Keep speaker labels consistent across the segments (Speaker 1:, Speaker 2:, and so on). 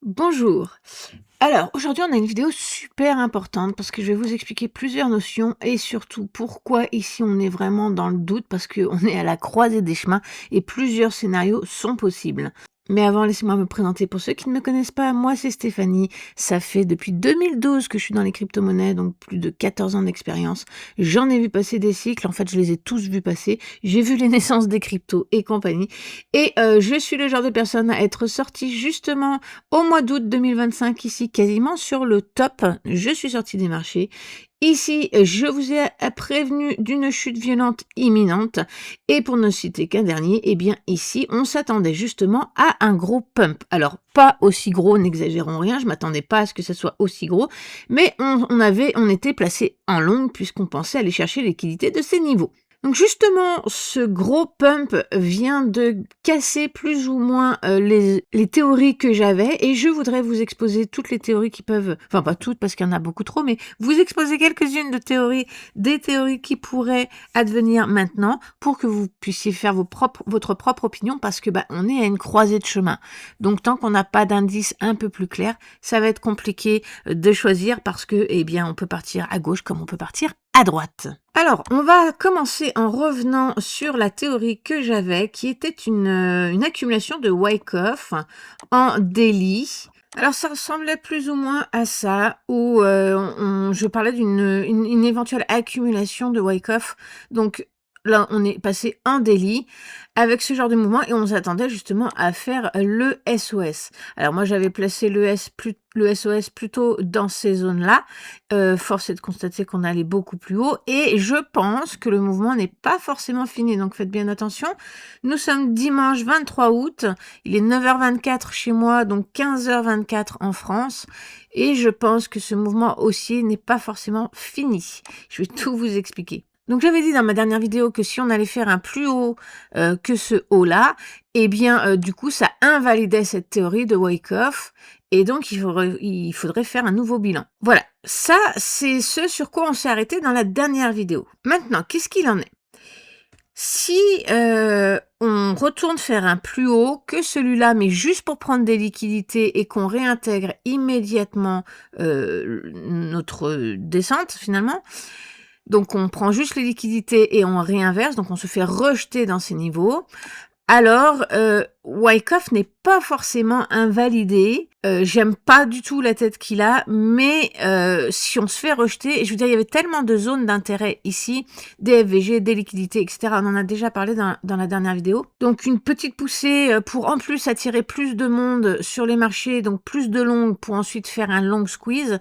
Speaker 1: Bonjour. Alors, aujourd'hui, on a une vidéo super importante parce que je vais vous expliquer plusieurs notions et surtout pourquoi ici on est vraiment dans le doute parce qu'on est à la croisée des chemins et plusieurs scénarios sont possibles. Mais avant, laissez-moi me présenter pour ceux qui ne me connaissent pas. Moi, c'est Stéphanie. Ça fait depuis 2012 que je suis dans les crypto-monnaies, donc plus de 14 ans d'expérience. J'en ai vu passer des cycles. En fait, je les ai tous vus passer. J'ai vu les naissances des cryptos et compagnie. Et je suis le genre de personne à être sortie justement au mois d'août 2025, ici, quasiment sur le top. Je suis sortie des marchés. Ici, je vous ai prévenu d'une chute violente imminente. Et pour ne citer qu'un dernier, eh bien ici, on s'attendait justement à un gros pump. Alors, pas aussi gros, n'exagérons rien, je m'attendais pas à ce que ce soit aussi gros, mais on était placé en longue puisqu'on pensait aller chercher l'équidité de ces niveaux. Donc justement, ce gros pump vient de casser plus ou moins les théories que j'avais et je voudrais vous exposer toutes les théories qui peuvent, enfin pas toutes parce qu'il y en a beaucoup trop, mais vous exposer quelques-unes de théories, des théories qui pourraient advenir maintenant pour que vous puissiez faire votre propre opinion parce que on est à une croisée de chemin. Donc tant qu'on n'a pas d'indice un peu plus clair, ça va être compliqué de choisir parce que on peut partir à gauche comme on peut partir à droite. Alors, on va commencer en revenant sur la théorie que j'avais, qui était une accumulation de Wyckoff en daily. Alors, ça ressemblait plus ou moins à ça, où je parlais d'une éventuelle accumulation de Wyckoff. Donc, là, on est passé en daily avec ce genre de mouvement et on s'attendait justement à faire le SOS. Alors, moi, j'avais placé le SOS plutôt dans ces zones-là. Force est de constater qu'on allait beaucoup plus haut et je pense que le mouvement n'est pas forcément fini, donc faites bien attention. Nous sommes dimanche 23 août, il est 9h24 chez moi, donc 15h24 en France et je pense que ce mouvement haussier n'est pas forcément fini. Je vais tout vous expliquer. Donc j'avais dit dans ma dernière vidéo que si on allait faire un plus haut que ce haut-là, du coup ça invalidait cette théorie de Wyckoff et donc il faudrait faire un nouveau bilan. Voilà, ça c'est ce sur quoi on s'est arrêté dans la dernière vidéo. Maintenant, qu'est-ce qu'il en est? Si on retourne faire un plus haut que celui-là, mais juste pour prendre des liquidités et qu'on réintègre immédiatement notre descente finalement, donc on prend juste les liquidités et on réinverse, donc on se fait rejeter dans ces niveaux. Alors, Wyckoff n'est pas forcément invalidé. J'aime pas du tout la tête qu'il a, mais si on se fait rejeter, et je veux dire, il y avait tellement de zones d'intérêt ici, des FVG, des liquidités, etc. On en a déjà parlé dans la dernière vidéo. Donc une petite poussée pour en plus attirer plus de monde sur les marchés, donc plus de long pour ensuite faire un long squeeze,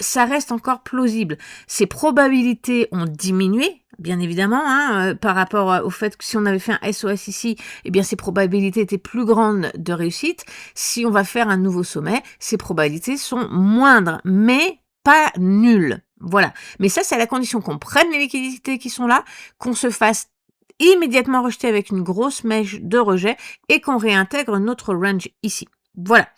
Speaker 1: ça reste encore plausible. Ces probabilités ont diminué, bien évidemment, par rapport au fait que si on avait fait un SOS ici, ces probabilités étaient plus grandes de réussite. Si on va faire un nouveau sommet, ces probabilités sont moindres, mais pas nulles. Voilà. Mais ça, c'est à la condition qu'on prenne les liquidités qui sont là, qu'on se fasse immédiatement rejeter avec une grosse mèche de rejet et qu'on réintègre notre range ici. Voilà.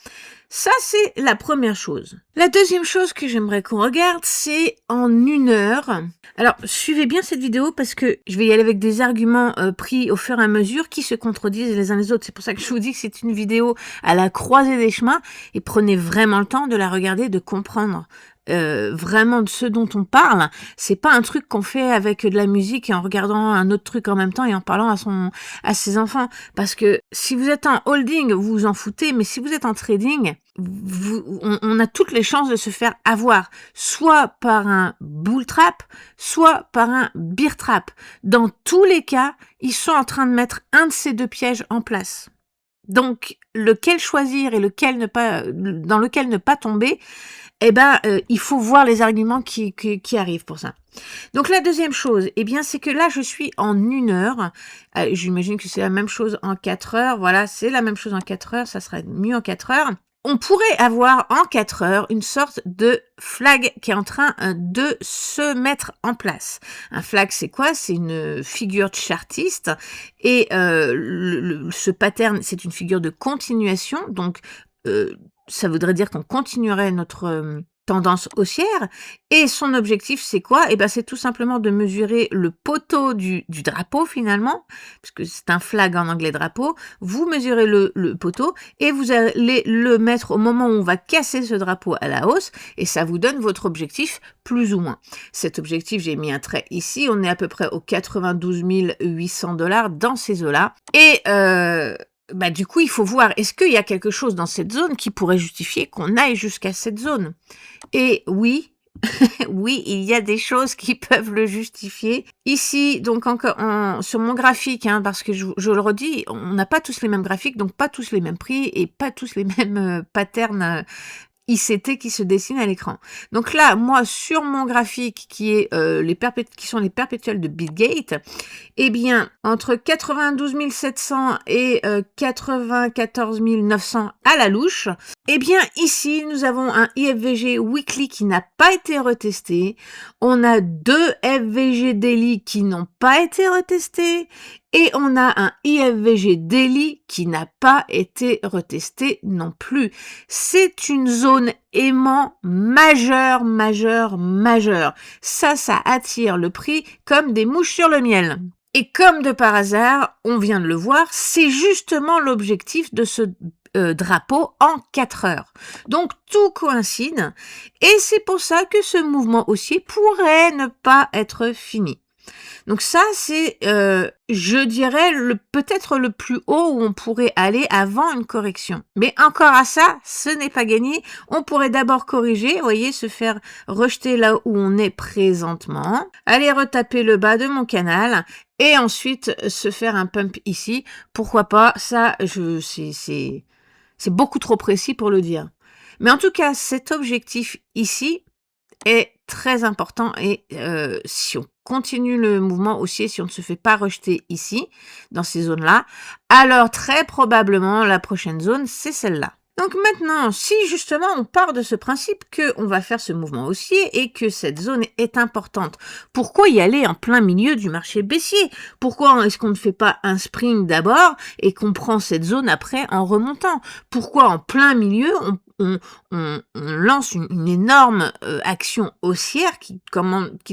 Speaker 1: Ça, c'est la première chose. La deuxième chose que j'aimerais qu'on regarde, c'est en 1 heure. Alors, suivez bien cette vidéo parce que je vais y aller avec des arguments pris au fur et à mesure qui se contredisent les uns les autres. C'est pour ça que je vous dis que c'est une vidéo à la croisée des chemins et prenez vraiment le temps de la regarder, de comprendre vraiment de ce dont on parle. C'est pas un truc qu'on fait avec de la musique et en regardant un autre truc en même temps et en parlant à ses enfants. Parce que si vous êtes en holding, vous vous en foutez, mais si vous êtes en trading, on a toutes les chances de se faire avoir, soit par un bull trap, soit par un bear trap. Dans tous les cas, ils sont en train de mettre un de ces deux pièges en place. Donc, lequel choisir et dans lequel ne pas tomber, il faut voir les arguments qui arrivent pour ça. Donc la deuxième chose, c'est que là je suis en 1 heure. J'imagine que c'est la même chose en 4 heures. Voilà, c'est la même chose en 4 heures. Ça serait mieux en 4 heures. On pourrait avoir en 4 heures une sorte de flag qui est en train de se mettre en place. Un flag, c'est quoi? C'est une figure chartiste et ce pattern, c'est une figure de continuation. Donc, ça voudrait dire qu'on continuerait tendance haussière et son objectif c'est quoi? Et ben c'est tout simplement de mesurer le poteau du drapeau finalement, puisque c'est un flag en anglais drapeau. Vous mesurez le poteau et vous allez le mettre au moment où on va casser ce drapeau à la hausse et ça vous donne votre objectif plus ou moins. Cet objectif, j'ai mis un trait ici, on est à peu près aux 92 800 $ dans ces eaux-là et bah, du coup, il faut voir, est-ce qu'il y a quelque chose dans cette zone qui pourrait justifier qu'on aille jusqu'à cette zone? Et oui, oui, il y a des choses qui peuvent le justifier. Ici, donc encore sur mon graphique, hein, parce que je le redis, on n'a pas tous les mêmes graphiques, donc pas tous les mêmes prix et pas tous les mêmes patterns ICT qui se dessine à l'écran. Donc là, moi, sur mon graphique qui est qui sont les perpétuels de Bitgate, eh bien, entre 92 700 et 94 900 à la louche, eh bien, ici, nous avons un IFVG Weekly qui n'a pas été retesté. On a 2 FVG Daily qui n'ont pas été retestés. Et on a un IFVG Daily qui n'a pas été retesté non plus. C'est une zone aimant majeure, majeure, majeure. Ça attire le prix comme des mouches sur le miel. Et comme de par hasard, on vient de le voir, c'est justement l'objectif de ce drapeau en 4 heures. Donc tout coïncide et c'est pour ça que ce mouvement haussier pourrait ne pas être fini. Donc ça, c'est, je dirais, peut-être le plus haut où on pourrait aller avant une correction. Mais encore à ça, ce n'est pas gagné. On pourrait d'abord corriger, vous voyez, se faire rejeter là où on est présentement, aller retaper le bas de mon canal et ensuite se faire un pump ici. Pourquoi pas? Ça, c'est beaucoup trop précis pour le dire. Mais en tout cas, cet objectif ici est très important et si on continue le mouvement haussier, si on ne se fait pas rejeter ici, dans ces zones-là, alors très probablement la prochaine zone, c'est celle-là. Donc maintenant, si justement on part de ce principe qu'on va faire ce mouvement haussier et que cette zone est importante, pourquoi y aller en plein milieu du marché baissier? Pourquoi est-ce qu'on ne fait pas un spring d'abord et qu'on prend cette zone après en remontant? Pourquoi en plein milieu on lance une énorme action haussière qui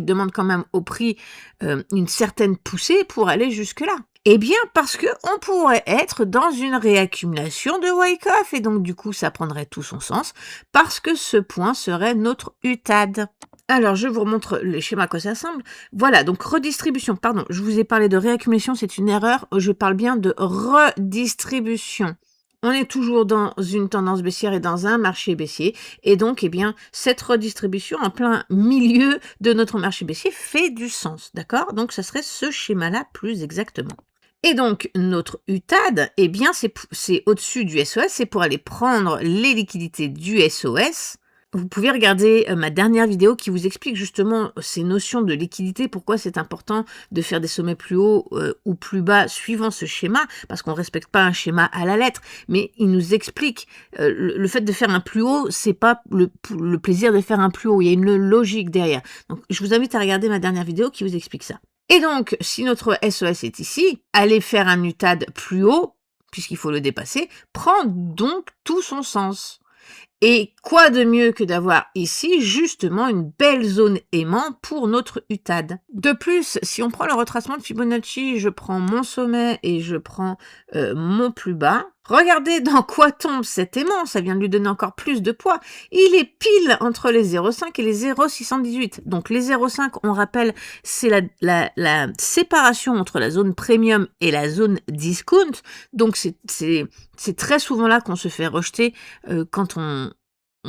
Speaker 1: demande quand même au prix une certaine poussée pour aller jusque-là? Eh bien, parce que on pourrait être dans une réaccumulation de Wyckoff et donc du coup, ça prendrait tout son sens parce que ce point serait notre UTAD. Alors, je vous remontre les schémas à quoi ça ressemble. Voilà, donc redistribution. Pardon, je vous ai parlé de réaccumulation, c'est une erreur. Je parle bien de redistribution. On est toujours dans une tendance baissière et dans un marché baissier. Et donc, eh bien, cette redistribution en plein milieu de notre marché baissier fait du sens, d'accord? Donc, ça serait ce schéma-là plus exactement. Et donc, notre UTAD, eh bien, c'est au-dessus du SOS, c'est pour aller prendre les liquidités du SOS. Vous pouvez regarder ma dernière vidéo qui vous explique justement ces notions de liquidité, pourquoi c'est important de faire des sommets plus hauts ou plus bas suivant ce schéma, parce qu'on ne respecte pas un schéma à la lettre, mais il nous explique le fait de faire un plus haut, c'est pas le plaisir de faire un plus haut, il y a une logique derrière. Donc, je vous invite à regarder ma dernière vidéo qui vous explique ça. Et donc, si notre SOS est ici, aller faire un UTAD plus haut, puisqu'il faut le dépasser, prend donc tout son sens. Et quoi de mieux que d'avoir ici justement une belle zone aimant pour notre UTAD. De plus, si on prend le retracement de Fibonacci, je prends mon sommet et je prends mon plus bas. Regardez dans quoi tombe cet aimant, ça vient de lui donner encore plus de poids. Il est pile entre les 0,5 et les 0,618. Donc les 0,5, on rappelle, c'est la séparation entre la zone premium et la zone discount. Donc c'est très souvent là qu'on se fait rejeter quand on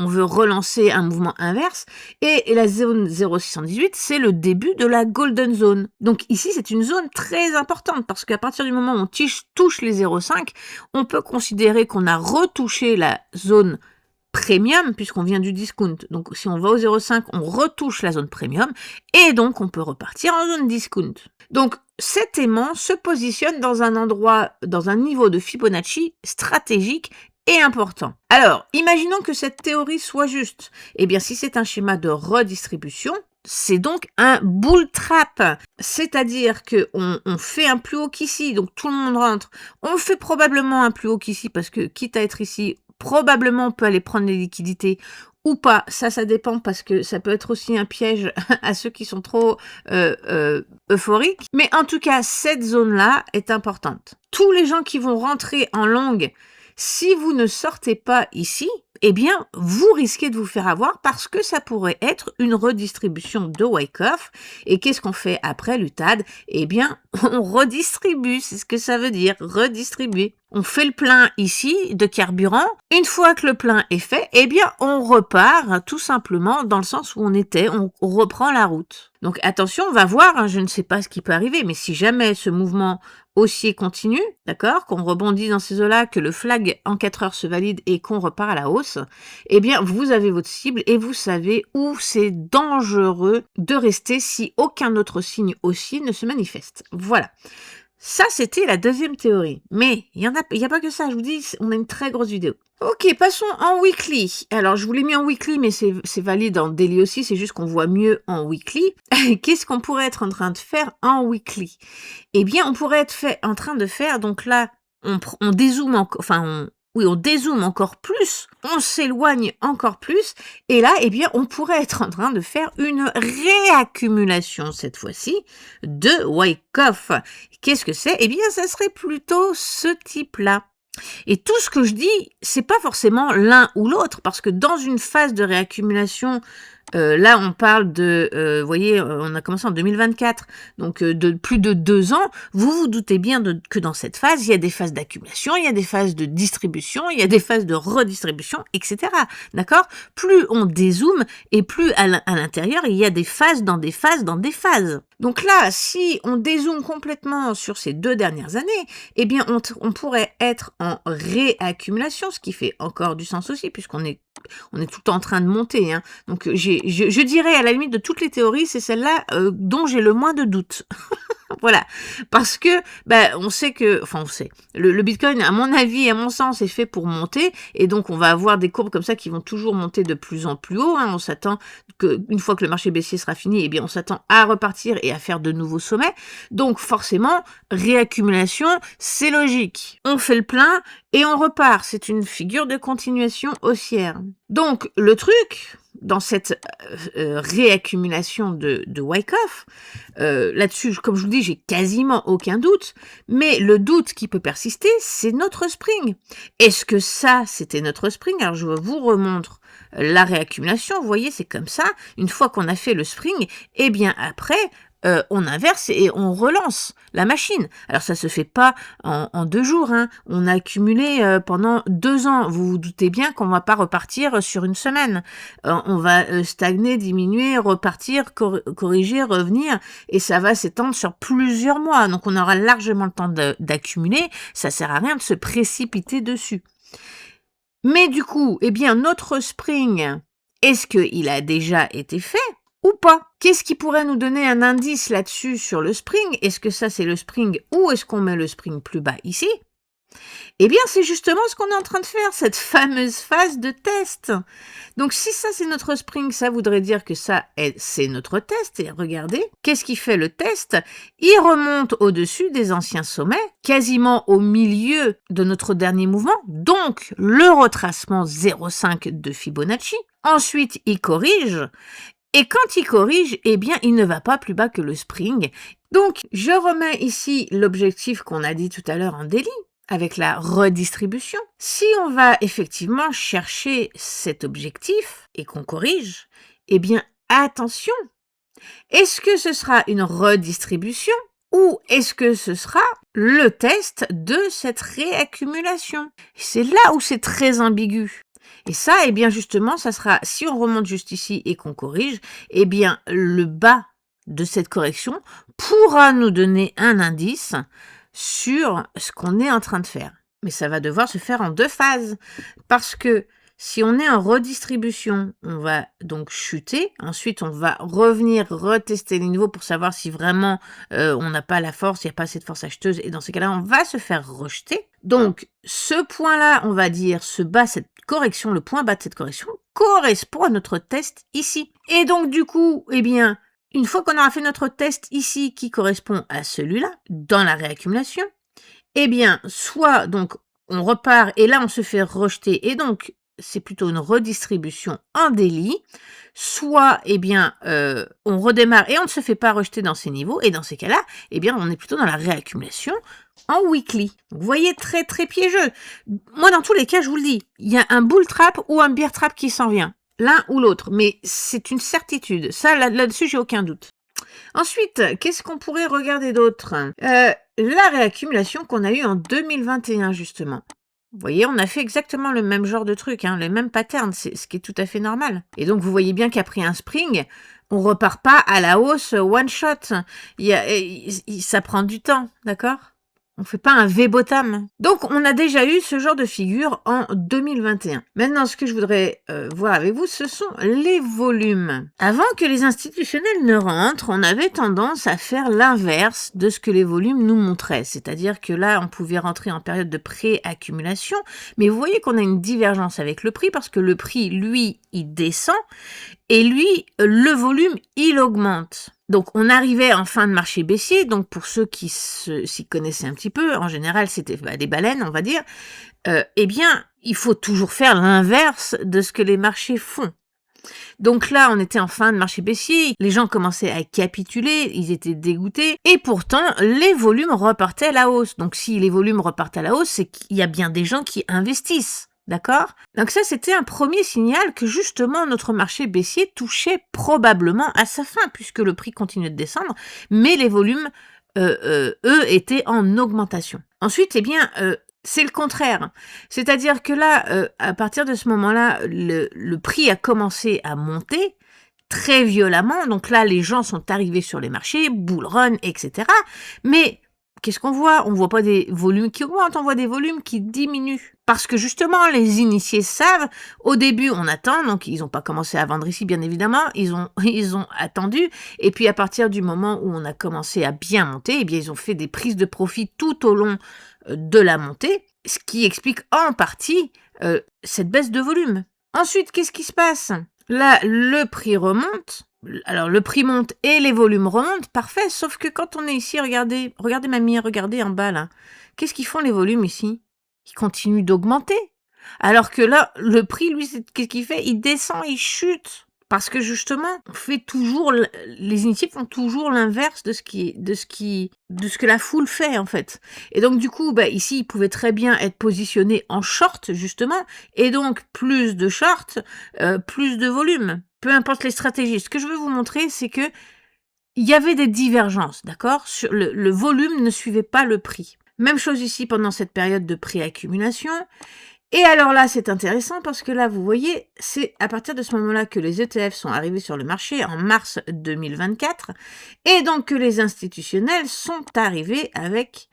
Speaker 1: veut relancer un mouvement inverse, et la zone 0,618, c'est le début de la golden zone. Donc ici, c'est une zone très importante, parce qu'à partir du moment où on touche les 0,5, on peut considérer qu'on a retouché la zone premium, puisqu'on vient du discount. Donc si on va au 0,5, on retouche la zone premium, et donc on peut repartir en zone discount. Donc cet aimant se positionne dans un endroit, dans un niveau de Fibonacci stratégique et important. Alors, imaginons que cette théorie soit juste. Eh bien, si c'est un schéma de redistribution, c'est donc un bull trap. C'est-à-dire qu'on fait un plus haut qu'ici, donc tout le monde rentre. On fait probablement un plus haut qu'ici, parce que quitte à être ici, probablement on peut aller prendre les liquidités ou pas. Ça dépend parce que ça peut être aussi un piège à ceux qui sont trop euphoriques. Mais en tout cas, cette zone-là est importante. Tous les gens qui vont rentrer en longue, si vous ne sortez pas ici, eh bien, vous risquez de vous faire avoir parce que ça pourrait être une redistribution de Wyckoff. Et qu'est-ce qu'on fait après l'UTAD? Eh bien, on redistribue, c'est ce que ça veut dire, redistribuer. On fait le plein ici de carburant. Une fois que le plein est fait, eh bien, on repart tout simplement dans le sens où on était, on reprend la route. Donc attention, on va voir, hein, je ne sais pas ce qui peut arriver, mais si jamais ce mouvement haussier continue, d'accord, qu'on rebondit dans ces eaux-là, que le flag en 4 heures se valide et qu'on repart à la hausse, eh bien, vous avez votre cible et vous savez où c'est dangereux de rester si aucun autre signe haussier ne se manifeste. Voilà. Ça, c'était la deuxième théorie. Mais il y a pas que ça, je vous dis, on a une très grosse vidéo. Ok, passons en weekly. Alors, je vous l'ai mis en weekly, mais c'est valide en daily aussi, c'est juste qu'on voit mieux en weekly. Qu'est-ce qu'on pourrait être en train de faire en weekly? Eh bien, on pourrait être en train de faire, donc là, on dézoome encore, on dézoome encore plus, on s'éloigne encore plus, et là, eh bien, on pourrait être en train de faire une réaccumulation, cette fois-ci, de Wyckoff. Qu'est-ce que c'est? Eh bien, ça serait plutôt ce type-là. Et tout ce que je dis, c'est pas forcément l'un ou l'autre, parce que dans une phase de réaccumulation, là on parle de, vous voyez, on a commencé en 2024, donc de plus de 2 ans, vous vous doutez bien que dans cette phase, il y a des phases d'accumulation, il y a des phases de distribution, il y a des phases de redistribution, etc. D'accord? Plus on dézoome, et plus à l'intérieur, il y a des phases dans des phases dans des phases. Donc là, si on dézoome complètement sur ces 2 dernières années, eh bien on pourrait être en réaccumulation, ce qui fait encore du sens aussi, puisqu'on est tout le temps en train de monter. Hein. Donc je dirais à la limite de toutes les théories, c'est celle-là dont j'ai le moins de doutes. Voilà, parce que on sait que, le Bitcoin, à mon avis et à mon sens, est fait pour monter, et donc on va avoir des courbes comme ça qui vont toujours monter de plus en plus haut. Hein. On s'attend qu'une fois que le marché baissier sera fini, eh bien on s'attend à repartir et à faire de nouveaux sommets. Donc forcément, réaccumulation, c'est logique. On fait le plein et on repart. C'est une figure de continuation haussière. Donc le truc dans cette réaccumulation de Wyckoff, là-dessus, comme je vous dis, j'ai quasiment aucun doute, mais le doute qui peut persister, c'est notre spring. Est-ce que ça, c'était notre spring? Alors, je vous remontre la réaccumulation, vous voyez, c'est comme ça. Une fois qu'on a fait le spring, eh bien après, on inverse et on relance la machine. Alors ça se fait pas en 2 jours, hein. On a accumulé pendant 2 ans. Vous vous doutez bien qu'on va pas repartir sur une semaine. On va stagner, diminuer, repartir, corriger, revenir, et ça va s'étendre sur plusieurs mois. Donc on aura largement le temps d'accumuler. Ça sert à rien de se précipiter dessus. Mais du coup, eh bien notre spring, est-ce qu'il a déjà été fait? Ou pas? Qu'est-ce qui pourrait nous donner un indice là-dessus sur le spring? Est-ce que ça c'est le spring ou est-ce qu'on met le spring plus bas ici? Eh bien, c'est justement ce qu'on est en train de faire, cette fameuse phase de test. Donc, si ça c'est notre spring, ça voudrait dire que c'est notre test. Et regardez, qu'est-ce qui fait le test? Il remonte au-dessus des anciens sommets, quasiment au milieu de notre dernier mouvement, donc le retracement 0,5 de Fibonacci. Ensuite, il corrige. Et quand il corrige, eh bien, il ne va pas plus bas que le spring. Donc, je remets ici l'objectif qu'on a dit tout à l'heure en daily, avec la redistribution. Si on va effectivement chercher cet objectif et qu'on corrige, eh bien, attention, est-ce que ce sera une redistribution ou est-ce que ce sera le test de cette réaccumulation? C'est là où c'est très ambigu. Et ça, eh bien justement, ça sera, si on remonte juste ici et qu'on corrige, eh bien le bas de cette correction pourra nous donner un indice sur ce qu'on est en train de faire. Mais ça va devoir se faire en 2 phases, parce que si on est en redistribution, on va donc chuter, ensuite on va revenir retester les niveaux pour savoir si vraiment on n'a pas la force, il n'y a pas assez de force acheteuse, et dans ces cas-là, on va se faire rejeter. Donc, ce point-là, on va dire, cette correction, le point bas de cette correction, correspond à notre test ici. Et donc, du coup, eh bien, une fois qu'on aura fait notre test ici qui correspond à celui-là, dans la réaccumulation, eh bien, soit donc on repart et là on se fait rejeter et donc c'est plutôt une redistribution en daily, soit, eh bien, on redémarre et on ne se fait pas rejeter dans ces niveaux, et dans ces cas-là, eh bien, on est plutôt dans la réaccumulation en weekly. Donc, vous voyez, très, très piégeux. Moi, dans tous les cas, je vous le dis, il y a un bull trap ou un bear trap qui s'en vient. L'un ou l'autre, mais c'est une certitude. Ça, là-dessus, j'ai aucun doute. Ensuite, qu'est-ce qu'on pourrait regarder d'autre? La réaccumulation qu'on a eue en 2021, justement. Vous voyez, on a fait exactement le même genre de truc, hein, le même pattern, c'est ce qui est tout à fait normal. Et donc, vous voyez bien qu'après un spring, on repart pas à la hausse one shot. Ça prend du temps, d'accord? On fait pas un V-bottom. Donc, on a déjà eu ce genre de figure en 2021. Maintenant, ce que je voudrais voir avec vous, ce sont les volumes. Avant que les institutionnels ne rentrent, on avait tendance à faire l'inverse de ce que les volumes nous montraient. C'est-à-dire que là, on pouvait rentrer en période de pré-accumulation, mais vous voyez qu'on a une divergence avec le prix parce que le prix, lui, il descend et lui, le volume, il augmente. Donc, on arrivait en fin de marché baissier. Donc, pour ceux qui s'y connaissaient un petit peu, en général, c'était des baleines, on va dire. Eh bien, il faut toujours faire l'inverse de ce que les marchés font. Donc là, on était en fin de marché baissier. Les gens commençaient à capituler. Ils étaient dégoûtés. Et pourtant, les volumes repartaient à la hausse. Donc, si les volumes repartent à la hausse, c'est qu'il y a bien des gens qui investissent. D'accord? Donc ça, c'était un premier signal que justement notre marché baissier touchait probablement à sa fin, puisque le prix continuait de descendre, mais les volumes, eux, étaient en augmentation. Ensuite, eh bien, c'est le contraire. C'est-à-dire que là, à partir de ce moment-là, le prix a commencé à monter très violemment. Donc là, les gens sont arrivés sur les marchés, bull run, etc. Mais qu'est-ce qu'on voit? On voit pas des volumes qui augmentent, on voit des volumes qui diminuent. Parce que justement, les initiés savent, au début, on attend, donc ils n'ont pas commencé à vendre ici, bien évidemment, ils ont attendu, et puis à partir du moment où on a commencé à bien monter, eh bien, ils ont fait des prises de profit tout au long de la montée, ce qui explique en partie cette baisse de volume. Ensuite, qu'est-ce qui se passe? Là, le prix remonte. Alors, le prix monte et les volumes remontent, parfait, sauf que quand on est ici, regardez mamie, regardez en bas, là. Qu'est-ce qu'ils font les volumes ici? Ils continuent d'augmenter. Alors que là, le prix, lui, qu'est-ce qu'il fait? Il descend, il chute. Parce que justement, on fait toujours, les initiés font toujours l'inverse de ce que la foule fait, en fait. Et donc, du coup, ici, ils pouvaient très bien être positionnés en short, justement, et donc, plus de short, plus de volume. Peu importe les stratégies. Ce que je veux vous montrer, c'est que il y avait des divergences, d'accord? Sur le volume ne suivait pas le prix. Même chose ici pendant cette période de préaccumulation. Et alors là, c'est intéressant parce que là, vous voyez, c'est à partir de ce moment-là que les ETF sont arrivés sur le marché en mars 2024 et donc que les institutionnels sont arrivés avec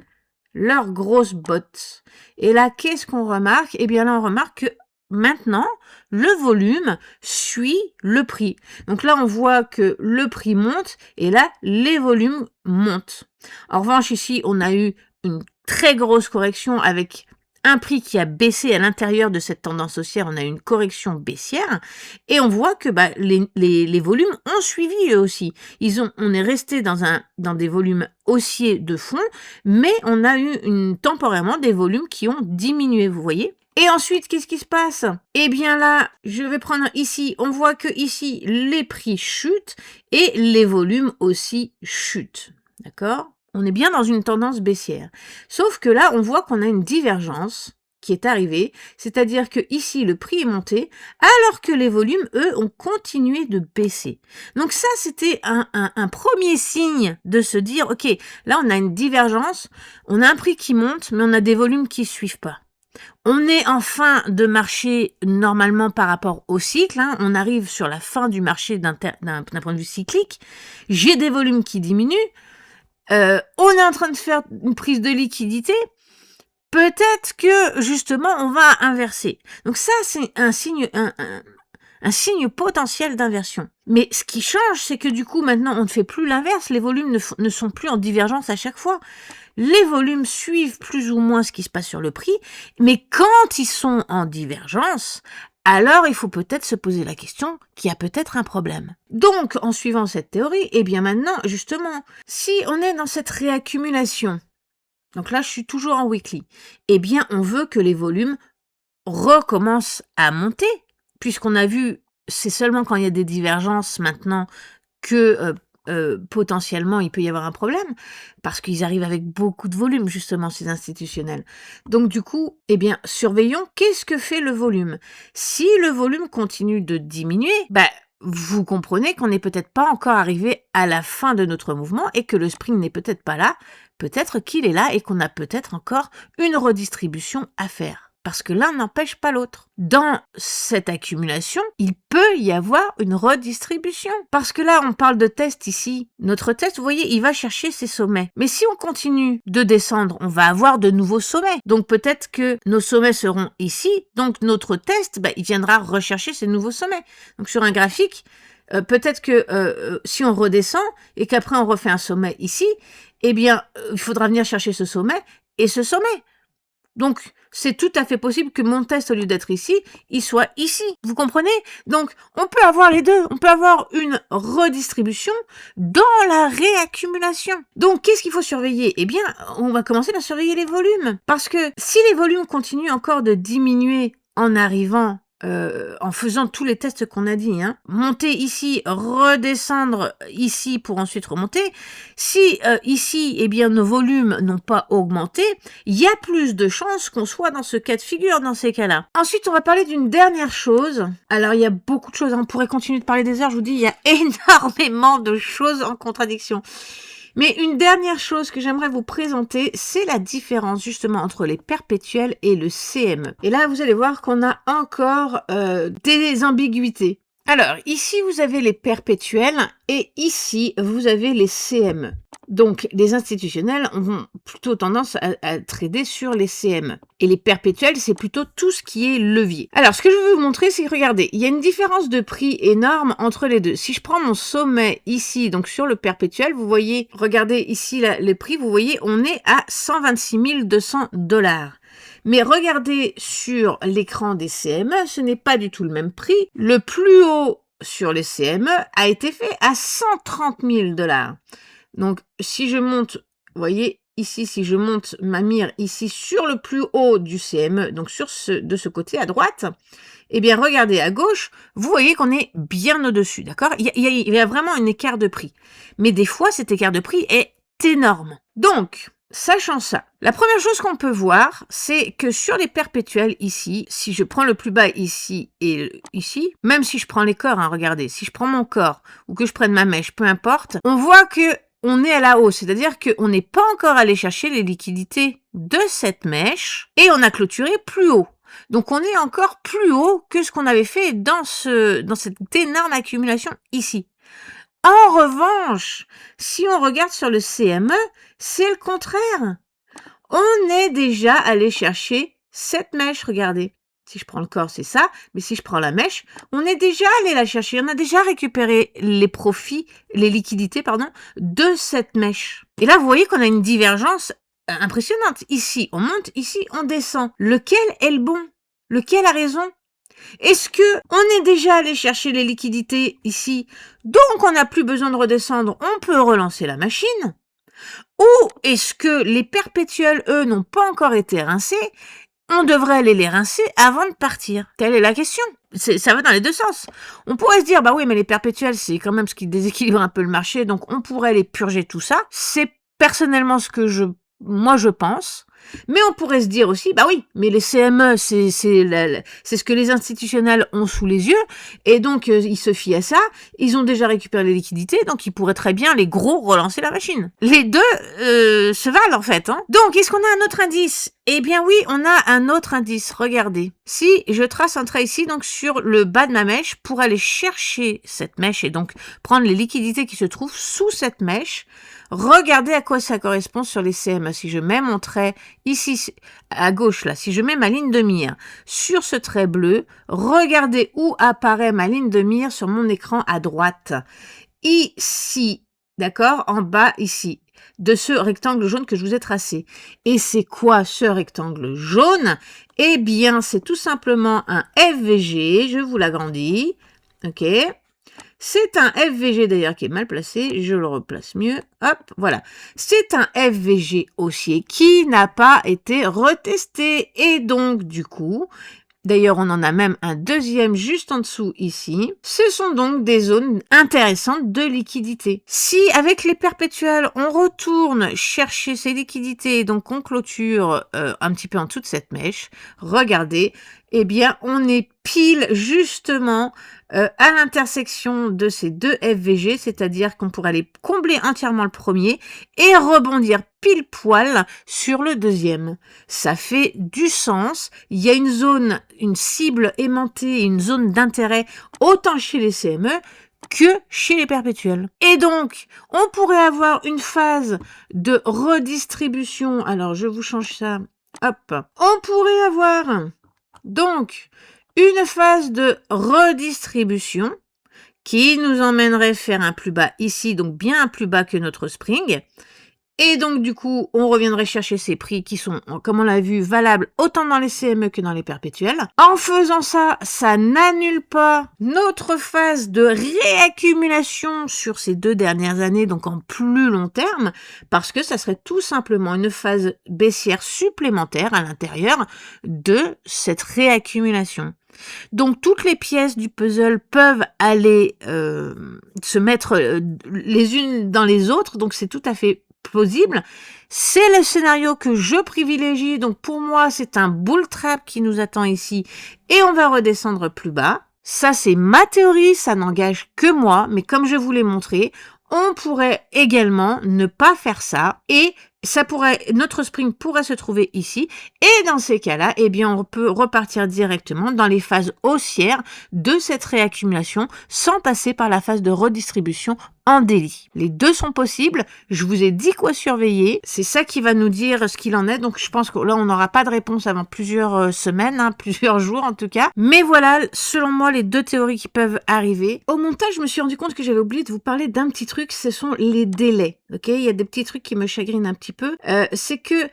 Speaker 1: leurs grosses bottes. Et là, qu'est-ce qu'on remarque? Eh bien là, on remarque que maintenant, le volume suit le prix. Donc là, on voit que le prix monte et là, les volumes montent. En revanche, ici, on a eu une très grosse correction avec un prix qui a baissé à l'intérieur de cette tendance haussière. On a eu une correction baissière et on voit que les volumes ont suivi eux aussi. On est resté dans des volumes haussiers de fond, mais on a eu temporairement des volumes qui ont diminué, vous voyez. Et ensuite, qu'est-ce qui se passe? Eh bien là, je vais prendre ici, on voit que ici, les prix chutent et les volumes aussi chutent. D'accord? On est bien dans une tendance baissière. Sauf que là, on voit qu'on a une divergence qui est arrivée, c'est-à-dire que ici, le prix est monté, alors que les volumes, eux, ont continué de baisser. Donc ça, c'était un premier signe de se dire, ok, là, on a une divergence, on a un prix qui monte, mais on a des volumes qui suivent pas. On est en fin de marché normalement par rapport au cycle, hein. On arrive sur la fin du marché d'un point de vue cyclique. J'ai des volumes qui diminuent. On est en train de faire une prise de liquidité. Peut-être que justement on va inverser. Donc ça c'est un signe potentiel d'inversion. Mais ce qui change, c'est que du coup maintenant on ne fait plus l'inverse. Les volumes ne sont plus en divergence à chaque fois. Les volumes suivent plus ou moins ce qui se passe sur le prix, mais quand ils sont en divergence, alors il faut peut-être se poser la question qu'il y a peut-être un problème. Donc, en suivant cette théorie, eh bien maintenant, justement, si on est dans cette réaccumulation, donc là je suis toujours en weekly, eh bien on veut que les volumes recommence à monter, puisqu'on a vu, c'est seulement quand il y a des divergences maintenant que potentiellement il peut y avoir un problème, parce qu'ils arrivent avec beaucoup de volume, justement, ces institutionnels. Donc du coup, eh bien, surveillons qu'est-ce que fait le volume. Si le volume continue de diminuer, bah, vous comprenez qu'on n'est peut-être pas encore arrivé à la fin de notre mouvement et que le spring n'est peut-être pas là, peut-être qu'il est là et qu'on a peut-être encore une redistribution à faire. Parce que l'un n'empêche pas l'autre. Dans cette accumulation, il peut y avoir une redistribution. Parce que là, on parle de test ici. Notre test, vous voyez, il va chercher ses sommets. Mais si on continue de descendre, on va avoir de nouveaux sommets. Donc peut-être que nos sommets seront ici. Donc notre test, il viendra rechercher ces nouveaux sommets. Donc sur un graphique, peut-être que si on redescend et qu'après on refait un sommet ici, eh bien, il faudra venir chercher ce sommet et ce sommet. Donc, c'est tout à fait possible que mon test, au lieu d'être ici, il soit ici. Vous comprenez? Donc, on peut avoir les deux. On peut avoir une redistribution dans la réaccumulation. Donc, qu'est-ce qu'il faut surveiller? Eh bien, on va commencer par surveiller les volumes. Parce que si les volumes continuent encore de diminuer en arrivant en faisant tous les tests qu'on a dit, monter ici, redescendre ici pour ensuite remonter. Si ici, eh bien, nos volumes n'ont pas augmenté, il y a plus de chances qu'on soit dans ce cas de figure dans ces cas-là. Ensuite, on va parler d'une dernière chose. Alors, il y a beaucoup de choses, on pourrait continuer de parler des heures, je vous dis, il y a énormément de choses en contradiction. Mais une dernière chose que j'aimerais vous présenter, c'est la différence justement entre les perpétuels et le CME. Et là, vous allez voir qu'on a encore des ambiguïtés. Alors, ici, vous avez les perpétuels et ici, vous avez les CME. Donc, les institutionnels ont plutôt tendance à trader sur les CME. Et les perpétuels, c'est plutôt tout ce qui est levier. Alors, ce que je veux vous montrer, c'est que, regardez, il y a une différence de prix énorme entre les deux. Si je prends mon sommet ici, donc sur le perpétuel, vous voyez, regardez ici les prix, vous voyez, on est à 126 200 $. Mais regardez sur l'écran des CME, ce n'est pas du tout le même prix. Le plus haut sur les CME a été fait à 130 000 $. Donc, si je monte, vous voyez, ici, si je monte ma mire ici sur le plus haut du CME, donc de ce côté à droite, eh bien, regardez à gauche, vous voyez qu'on est bien au-dessus, d'accord? Il y a vraiment un écart de prix. Mais des fois, cet écart de prix est énorme. Donc, sachant ça, la première chose qu'on peut voir, c'est que sur les perpétuels ici, si je prends le plus bas ici et ici, même si je prends les corps, regardez, si je prends mon corps ou que je prenne ma mèche, peu importe, on voit que on est à la hausse, c'est-à-dire qu'on n'est pas encore allé chercher les liquidités de cette mèche et on a clôturé plus haut. Donc on est encore plus haut que ce qu'on avait fait dans cette énorme accumulation ici. En revanche, si on regarde sur le CME, c'est le contraire. On est déjà allé chercher cette mèche, regardez. Si je prends le corps, c'est ça, mais si je prends la mèche, on est déjà allé la chercher, on a déjà récupéré les profits, les liquidités, de cette mèche. Et là, vous voyez qu'on a une divergence impressionnante. Ici, on monte, ici, on descend. Lequel est le bon? Lequel a raison? Est-ce que on est déjà allé chercher les liquidités ici, donc on n'a plus besoin de redescendre, on peut relancer la machine? Ou est-ce que les perpétuels, eux, n'ont pas encore été rincés? On devrait aller les rincer avant de partir. Telle est la question. Ça va dans les deux sens. On pourrait se dire, bah oui, mais les perpétuels, c'est quand même ce qui déséquilibre un peu le marché, donc on pourrait les purger tout ça. C'est personnellement ce que moi je pense. Mais on pourrait se dire aussi, bah oui, mais les CME, c'est ce que les institutionnels ont sous les yeux, et donc ils se fient à ça, ils ont déjà récupéré les liquidités, donc ils pourraient très bien, les gros, relancer la machine. Les deux se valent en fait. Donc, est-ce qu'on a un autre indice? Eh bien oui, on a un autre indice, regardez. Si je trace un trait ici, donc sur le bas de ma mèche, pour aller chercher cette mèche, et donc prendre les liquidités qui se trouvent sous cette mèche, regardez à quoi ça correspond sur les CME. Si je mets mon trait ici, à gauche, là, si je mets ma ligne de mire sur ce trait bleu, regardez où apparaît ma ligne de mire sur mon écran à droite. Ici, d'accord, en bas, ici, de ce rectangle jaune que je vous ai tracé. Et c'est quoi ce rectangle jaune? Eh bien, c'est tout simplement un FVG, je vous l'agrandis, ok? C'est un FVG d'ailleurs qui est mal placé, je le replace mieux, hop, voilà. C'est un FVG haussier qui n'a pas été retesté et donc du coup, D'ailleurs, on en a même un deuxième juste en dessous ici. Ce sont donc des zones intéressantes de liquidité. Si avec les perpétuels, on retourne chercher ces liquidités, donc on clôture un petit peu en dessous de cette mèche, regardez, eh bien, on est pile justement à l'intersection de ces deux FVG, c'est-à-dire qu'on pourrait aller combler entièrement le premier et rebondir pile poil sur le deuxième. Ça fait du sens. Il y a une zone, une cible aimantée, une zone d'intérêt autant chez les CME que chez les perpétuels. Et donc, on pourrait avoir une phase de redistribution. Alors, je vous change ça. Hop. On pourrait avoir donc une phase de redistribution qui nous emmènerait faire un plus bas ici, donc bien plus bas que notre spring. Et donc, du coup, on reviendrait chercher ces prix qui sont, comme on l'a vu, valables autant dans les CME que dans les perpétuels. En faisant ça, ça n'annule pas notre phase de réaccumulation sur ces 2 dernières années, donc en plus long terme, parce que ça serait tout simplement une phase baissière supplémentaire à l'intérieur de cette réaccumulation. Donc, toutes les pièces du puzzle peuvent aller se mettre les unes dans les autres, donc c'est tout à fait plausible. C'est le scénario que je privilégie, donc pour moi, c'est un bull trap qui nous attend ici, et on va redescendre plus bas. Ça, c'est ma théorie, ça n'engage que moi, mais comme je vous l'ai montré, on pourrait également ne pas faire ça, et notre spring pourrait se trouver ici, et dans ces cas-là, eh bien, on peut repartir directement dans les phases haussières de cette réaccumulation sans passer par la phase de redistribution en délit. Les deux sont possibles, je vous ai dit quoi surveiller, c'est ça qui va nous dire ce qu'il en est, donc je pense que là on n'aura pas de réponse avant plusieurs semaines, plusieurs jours en tout cas, mais voilà, selon moi, les deux théories qui peuvent arriver. Au montage, je me suis rendu compte que j'avais oublié de vous parler d'un petit truc, ce sont les délais, ok? Il y a des petits trucs qui me chagrinent un petit peu, c'est que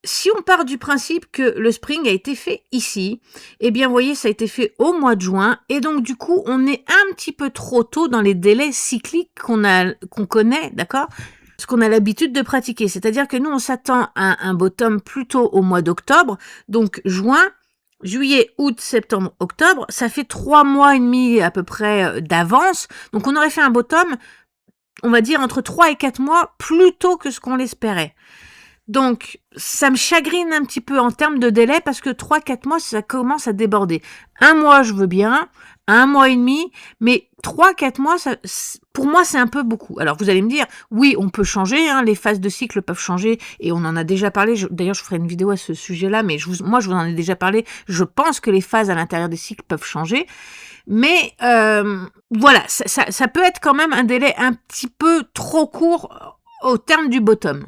Speaker 1: si on part du principe que le spring a été fait ici, eh bien, vous voyez, ça a été fait au mois de juin, et donc, du coup, on est un petit peu trop tôt dans les délais cycliques qu'on connaît, d'accord? Ce qu'on a l'habitude de pratiquer. C'est-à-dire que nous, on s'attend à un bottom plutôt au mois d'octobre, donc juin, juillet, août, septembre, octobre, ça fait 3 mois et demi à peu près d'avance, donc on aurait fait un bottom, on va dire, entre 3 et 4 mois, plus tôt que ce qu'on l'espérait. Donc, ça me chagrine un petit peu en termes de délai parce que 3-4 mois, ça commence à déborder. 1 mois, je veux bien, 1 mois et demi, mais 3-4 mois, pour moi, c'est un peu beaucoup. Alors, vous allez me dire, oui, on peut changer, les phases de cycle peuvent changer, et on en a déjà parlé. D'ailleurs, je ferai une vidéo à ce sujet-là, mais moi, je vous en ai déjà parlé. Je pense que les phases à l'intérieur des cycles peuvent changer. Mais voilà, ça peut être quand même un délai un petit peu trop court au terme du bottom.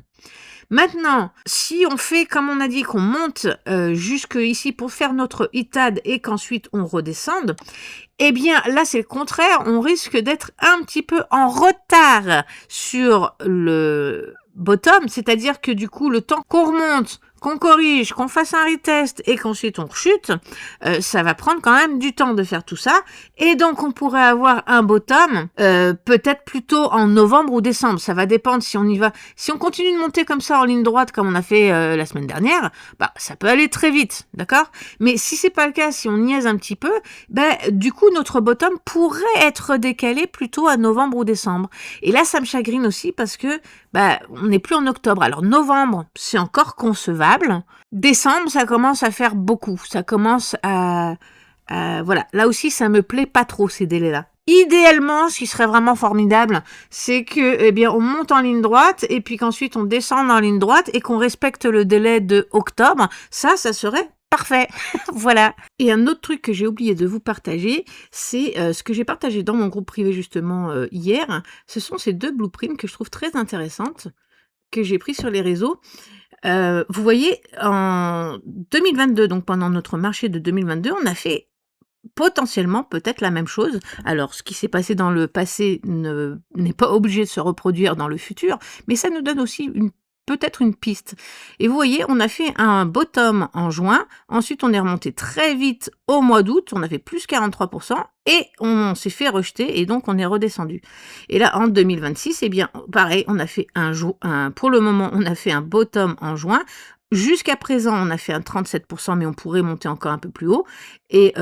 Speaker 1: Maintenant, si on fait, comme on a dit, qu'on monte jusque ici pour faire notre ITAD et qu'ensuite on redescende, eh bien là c'est le contraire, on risque d'être un petit peu en retard sur le bottom, c'est-à-dire que du coup le temps qu'on remonte, qu'on corrige, qu'on fasse un retest et qu'ensuite on rechute, ça va prendre quand même du temps de faire tout ça, et donc on pourrait avoir un bottom peut-être plutôt en novembre ou décembre, ça va dépendre si on y va. Si on continue de monter comme ça en ligne droite comme on a fait la semaine dernière, bah ça peut aller très vite, d'accord? Mais si c'est pas le cas, si on niaise un petit peu, du coup notre bottom pourrait être décalé plutôt à novembre ou décembre. Et là ça me chagrine aussi parce que on n'est plus en octobre. Alors novembre, c'est encore concevable. Décembre, ça commence à faire beaucoup. Ça commence à voilà. Là aussi, ça me plaît pas trop ces délais-là. Idéalement, ce qui serait vraiment formidable, c'est que, on monte en ligne droite et puis qu'ensuite on descend en ligne droite et qu'on respecte le délai de octobre. Ça serait parfait. Voilà. Et un autre truc que j'ai oublié de vous partager, c'est ce que j'ai partagé dans mon groupe privé justement hier. Ce sont ces 2 blueprints que je trouve très intéressantes, que j'ai pris sur les réseaux. Vous voyez, en 2022, donc pendant notre marché de 2022, on a fait potentiellement peut-être la même chose. Alors, ce qui s'est passé dans le passé n'est pas obligé de se reproduire dans le futur, mais ça nous donne aussi peut-être une piste. Et vous voyez, on a fait un bottom en juin, ensuite on est remonté très vite au mois d'août, on a fait plus 43%, et on s'est fait rejeter, et donc on est redescendu. Et là, en 2026, pareil, on a fait pour le moment, on a fait un bottom en juin, jusqu'à présent, on a fait un 37%, mais on pourrait monter encore un peu plus haut. Et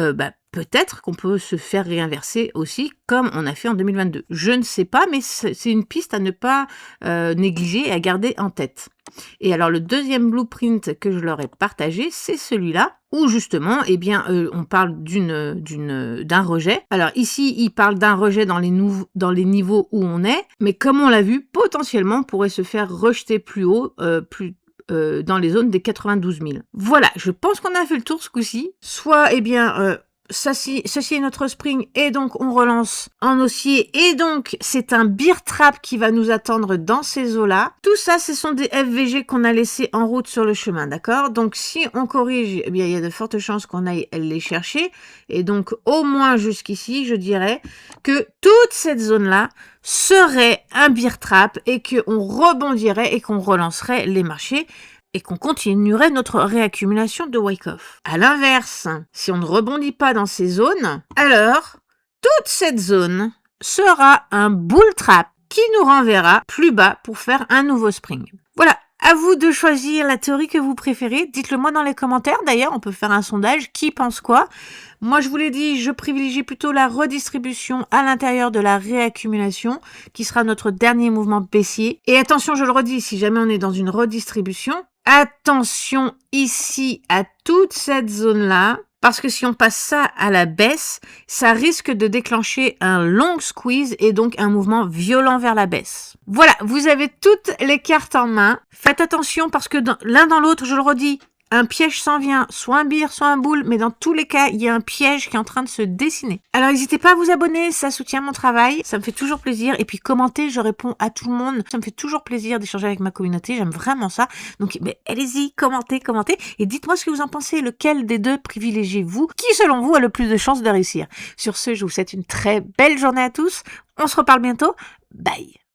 Speaker 1: peut-être qu'on peut se faire réinverser aussi, comme on a fait en 2022. Je ne sais pas, mais c'est une piste à ne pas négliger et à garder en tête. Et alors, le deuxième blueprint que je leur ai partagé, c'est celui-là, où justement, on parle d'un rejet. Alors ici, il parle d'un rejet dans les niveaux où on est, mais comme on l'a vu, potentiellement, on pourrait se faire rejeter plus haut, dans les zones des 92 000. Voilà, je pense qu'on a fait le tour ce coup-ci. Soit, ceci est notre spring et donc on relance en haussier et donc c'est un bear trap qui va nous attendre dans ces eaux-là. Tout ça, ce sont des FVG qu'on a laissés en route sur le chemin, d'accord? Donc si on corrige, il y a de fortes chances qu'on aille les chercher et donc au moins jusqu'ici, je dirais que toute cette zone-là serait un bear trap et qu'on rebondirait et qu'on relancerait les marchés et qu'on continuerait notre réaccumulation de Wyckoff. À l'inverse, si on ne rebondit pas dans ces zones, alors toute cette zone sera un bull trap qui nous renverra plus bas pour faire un nouveau spring. Voilà, à vous de choisir la théorie que vous préférez. Dites-le moi dans les commentaires. D'ailleurs, on peut faire un sondage. Qui pense quoi? Moi, je vous l'ai dit, je privilégie plutôt la redistribution à l'intérieur de la réaccumulation, qui sera notre dernier mouvement baissier. Et attention, je le redis, si jamais on est dans une redistribution, attention ici à toute cette zone-là, parce que si on passe ça à la baisse, ça risque de déclencher un long squeeze et donc un mouvement violent vers la baisse. Voilà, vous avez toutes les cartes en main. Faites attention parce que l'un dans l'autre, je le redis, un piège s'en vient, soit un bear, soit un bull, mais dans tous les cas, il y a un piège qui est en train de se dessiner. Alors n'hésitez pas à vous abonner, ça soutient mon travail, ça me fait toujours plaisir. Et puis commentez, je réponds à tout le monde, ça me fait toujours plaisir d'échanger avec ma communauté, j'aime vraiment ça. Donc allez-y, commentez, et dites-moi ce que vous en pensez, lequel des deux privilégiez-vous, qui selon vous a le plus de chances de réussir. Sur ce, je vous souhaite une très belle journée à tous, on se reparle bientôt, bye.